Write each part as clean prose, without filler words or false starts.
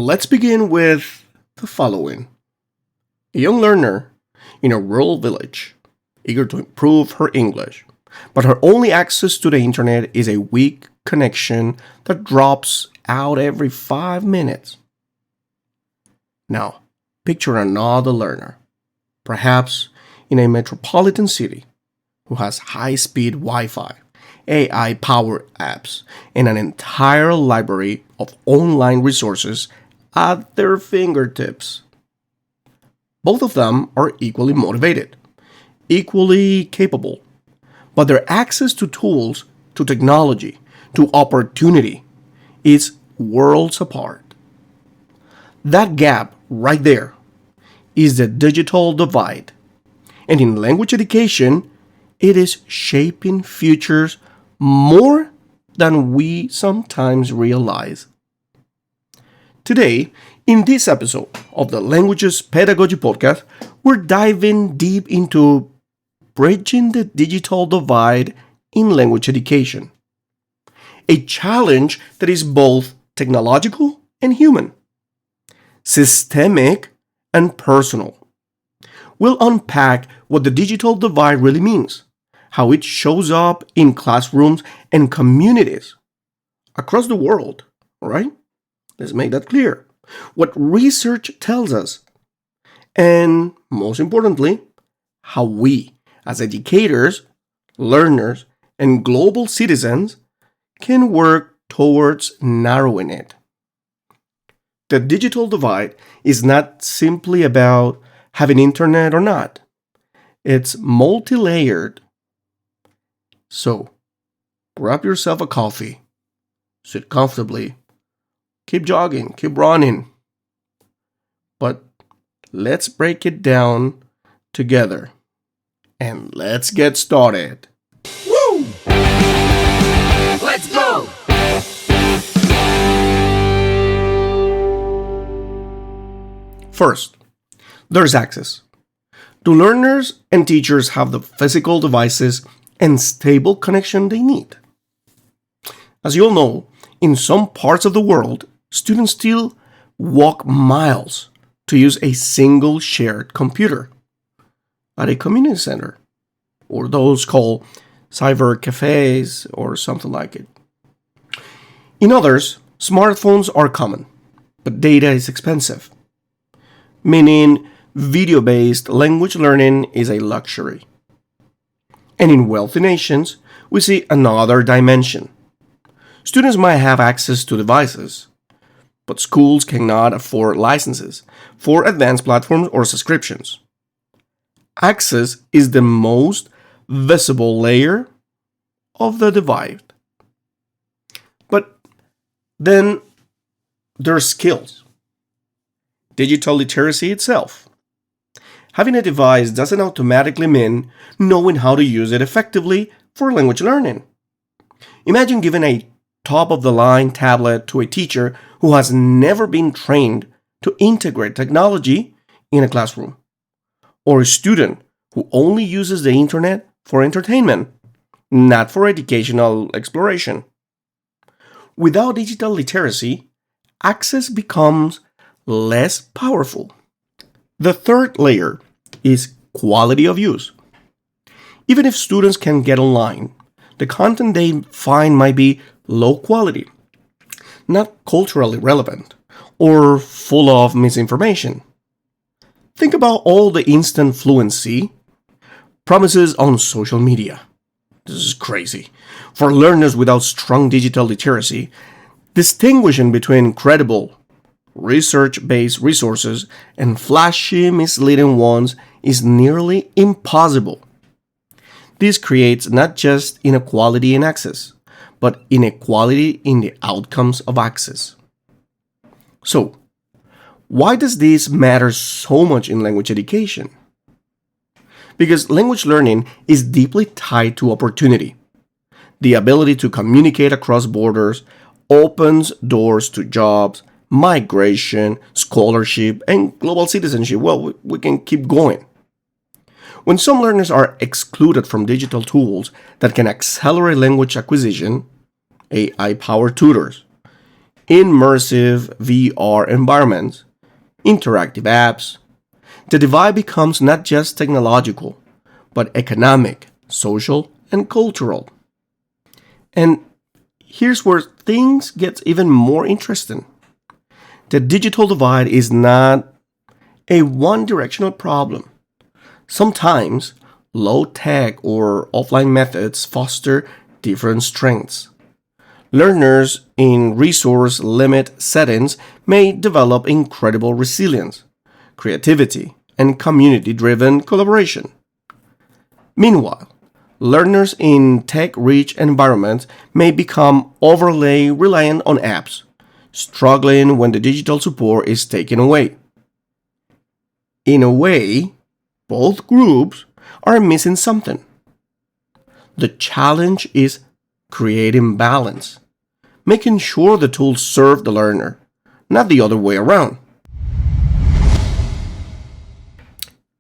let's begin with the following. A young learner in a rural village, eager to improve her English, but her only access to the internet is a weak connection that drops out every 5 minutes. Now, picture another learner, perhaps in a metropolitan city, who has high-speed Wi-Fi, AI-powered apps, and an entire library of online resources at their fingertips. Both of them are equally motivated, equally capable, but their access to tools, to technology, to opportunity is worlds apart. That gap right there is the digital divide. And in language education, it is shaping futures more than we sometimes realize. Today, in this episode of the Languages Pedagogy Podcast, we're diving deep into bridging the digital divide in language education. A challenge that is both technological and human, systemic and personal. We'll unpack what the digital divide really means, how it shows up in classrooms and communities across the world, right? Let's make that clear. What research tells us, and most importantly, how we, as educators, learners, and global citizens, can work towards narrowing it. The digital divide is not simply about having internet or not. It's multi-layered. So, grab yourself a coffee, sit comfortably, keep jogging, keep running. But let's break it down together. And let's get started. Woo! Let's go! First, there's access. Do learners and teachers have the physical devices and stable connection they need? As you all know, in some parts of the world, students still walk miles to use a single shared computer at a community center, or those called cyber cafes or something like it. In others, smartphones are common, but data is expensive, meaning video-based language learning is a luxury. And in wealthy nations, we see another dimension. Students might have access to devices, but schools cannot afford licenses for advanced platforms or subscriptions. Access is the most visible layer of the divide. But then there's skills. Digital literacy itself. Having a device doesn't automatically mean knowing how to use it effectively for language learning. Imagine giving a top-of-the-line tablet to a teacher who has never been trained to integrate technology in a classroom, or a student who only uses the internet for entertainment, not for educational exploration. Without digital literacy, access becomes less powerful. The third layer is quality of use. Even if students can get online, the content they find might be low quality, not culturally relevant, or full of misinformation. Think about all the instant fluency promises on social media. This is crazy. For learners without strong digital literacy, distinguishing between credible, research-based resources and flashy, misleading ones is nearly impossible. This creates not just inequality in access, but inequality in the outcomes of access. So, why does this matter so much in language education? Because language learning is deeply tied to opportunity. The ability to communicate across borders opens doors to jobs, migration, scholarship, and global citizenship. Well, we can keep going. When some learners are excluded from digital tools that can accelerate language acquisition, AI-powered tutors, immersive VR environments, interactive apps, the divide becomes not just technological, but economic, social, and cultural. And here's where things get even more interesting. The digital divide is not a one-directional problem. Sometimes low-tech or offline methods foster different strengths. Learners in resource-limit settings may develop incredible resilience, creativity, and community-driven collaboration. Meanwhile, learners in tech-rich environments may become overly reliant on apps, struggling when the digital support is taken away. In a way, both groups are missing something. The challenge is creating balance, making sure the tools serve the learner, not the other way around.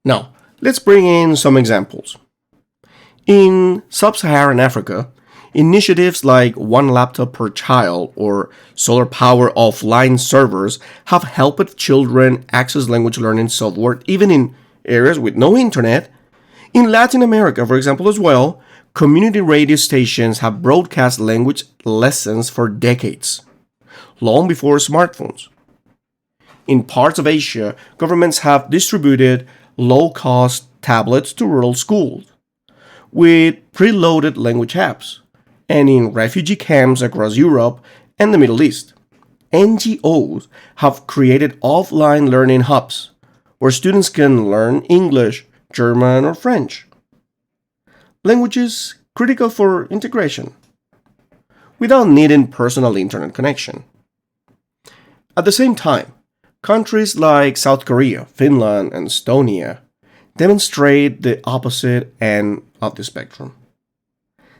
Now, let's bring in some examples. In sub-Saharan Africa, initiatives like One Laptop Per Child or Solar Power Offline Servers have helped children access language learning software even in areas with no internet. In Latin America, for example, as well, community radio stations have broadcast language lessons for decades, long before smartphones. In parts of Asia, governments have distributed low-cost tablets to rural schools with preloaded language apps, and in refugee camps across Europe and the Middle East, NGOs have created offline learning hubs where students can learn English, German, or French. Languages critical for integration without needing personal internet connection. At the same time, countries like South Korea, Finland, and Estonia demonstrate the opposite end of the spectrum.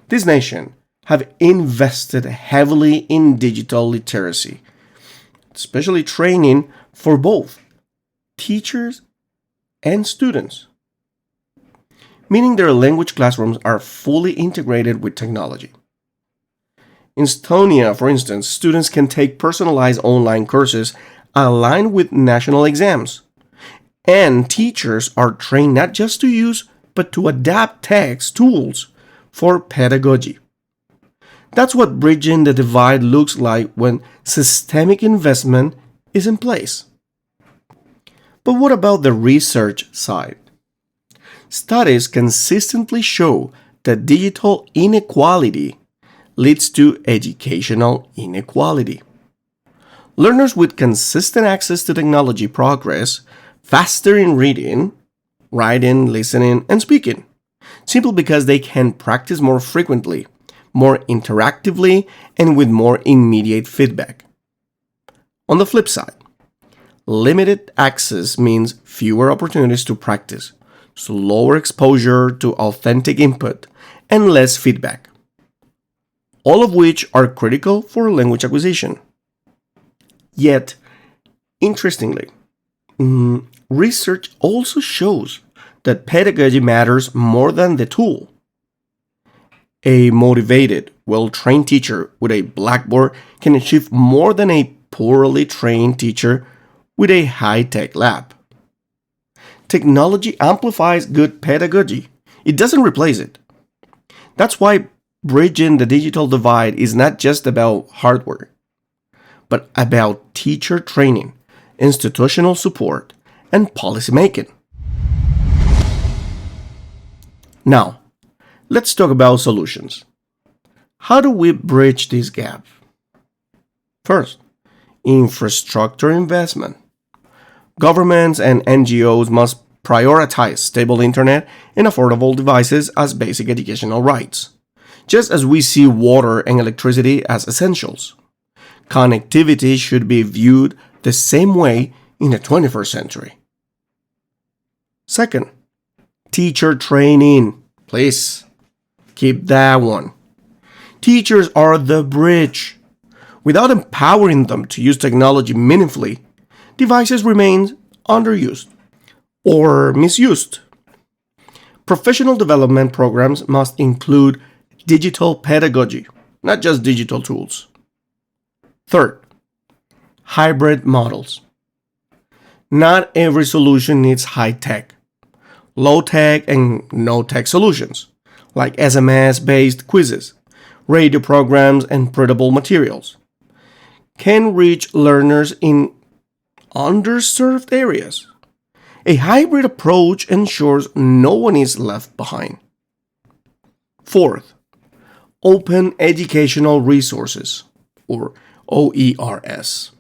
These nations have invested heavily in digital literacy, especially training for both teachers and students, meaning their language classrooms are fully integrated with technology. In Estonia, for instance, students can take personalized online courses aligned with national exams, and teachers are trained not just to use but to adapt text tools for pedagogy. That's what bridging the divide looks like when systemic investment is in place. But what about the research side? Studies consistently show that digital inequality leads to educational inequality. Learners with consistent access to technology progress faster in reading, writing, listening, and speaking, simply because they can practice more frequently, more interactively, and with more immediate feedback. On the flip side, limited access means fewer opportunities to practice, slower exposure to authentic input, and less feedback, all of which are critical for language acquisition. Yet, interestingly, research also shows that pedagogy matters more than the tool. A motivated, well-trained teacher with a blackboard can achieve more than a poorly trained teacher with a high-tech lab. Technology amplifies good pedagogy. It doesn't replace it. That's why bridging the digital divide is not just about hardware, but about teacher training, institutional support, and policy making. Now, let's talk about solutions. How do we bridge this gap? First, infrastructure investment. Governments and NGOs must prioritize stable internet and affordable devices as basic educational rights, just as we see water and electricity as essentials. Connectivity should be viewed the same way in the 21st century. Second, teacher training. Please, keep that one. Teachers are the bridge. Without empowering them to use technology meaningfully, devices remain underused or misused. Professional development programs must include digital pedagogy, not just digital tools. Third, hybrid models. Not every solution needs high-tech, low-tech, and no-tech solutions, like SMS-based quizzes, radio programs, and printable materials, can reach learners in underserved areas. A hybrid approach ensures no one is left behind. Fourth, open educational resources, or OERS.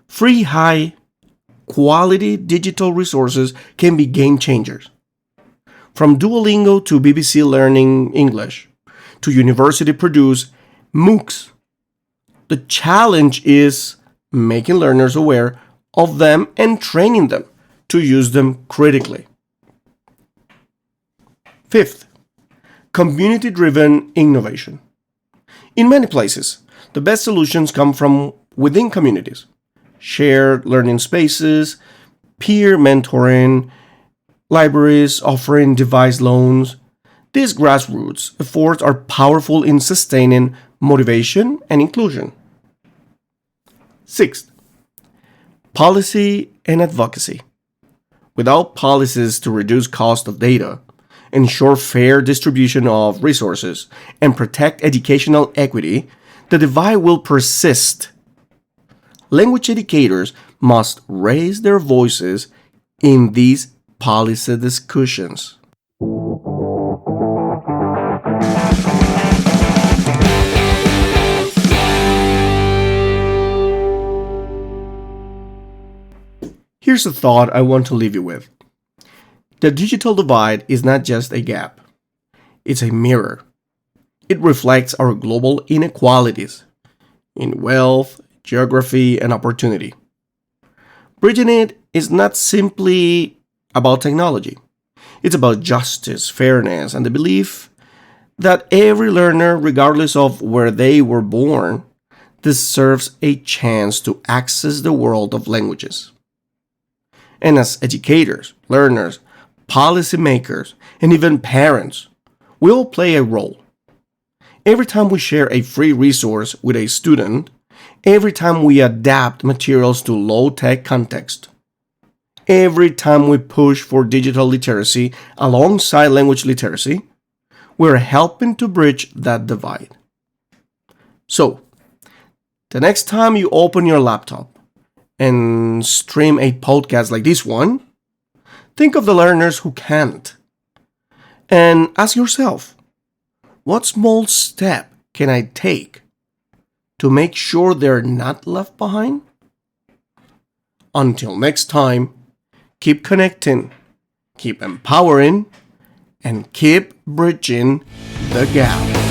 Free high-quality digital resources can be game changers. From Duolingo to BBC Learning English to university-produced MOOCs, the challenge is making learners aware of them and training them to use them critically. Fifth, community-driven innovation. In many places, the best solutions come from within communities. Shared learning spaces, peer mentoring, libraries offering device loans. These grassroots efforts are powerful in sustaining motivation and inclusion. Sixth, policy and advocacy. Without policies to reduce cost of data, ensure fair distribution of resources, and protect educational equity, the divide will persist. Language educators must raise their voices in these policy discussions. Here's a thought I want to leave you with. The digital divide is not just a gap. It's a mirror. It reflects our global inequalities in wealth, geography, and opportunity. Bridging it is not simply about technology. It's about justice, fairness, and the belief that every learner, regardless of where they were born, deserves a chance to access the world of languages. And as educators, learners, policymakers, and even parents, we all play a role. Every time we share a free resource with a student, every time we adapt materials to low-tech context, every time we push for digital literacy alongside language literacy, we're helping to bridge that divide. So, the next time you open your laptop and stream a podcast like this one, think of the learners who can't. And ask yourself, what small step can I take to make sure they're not left behind? Until next time, keep connecting, keep empowering, and keep bridging the gap.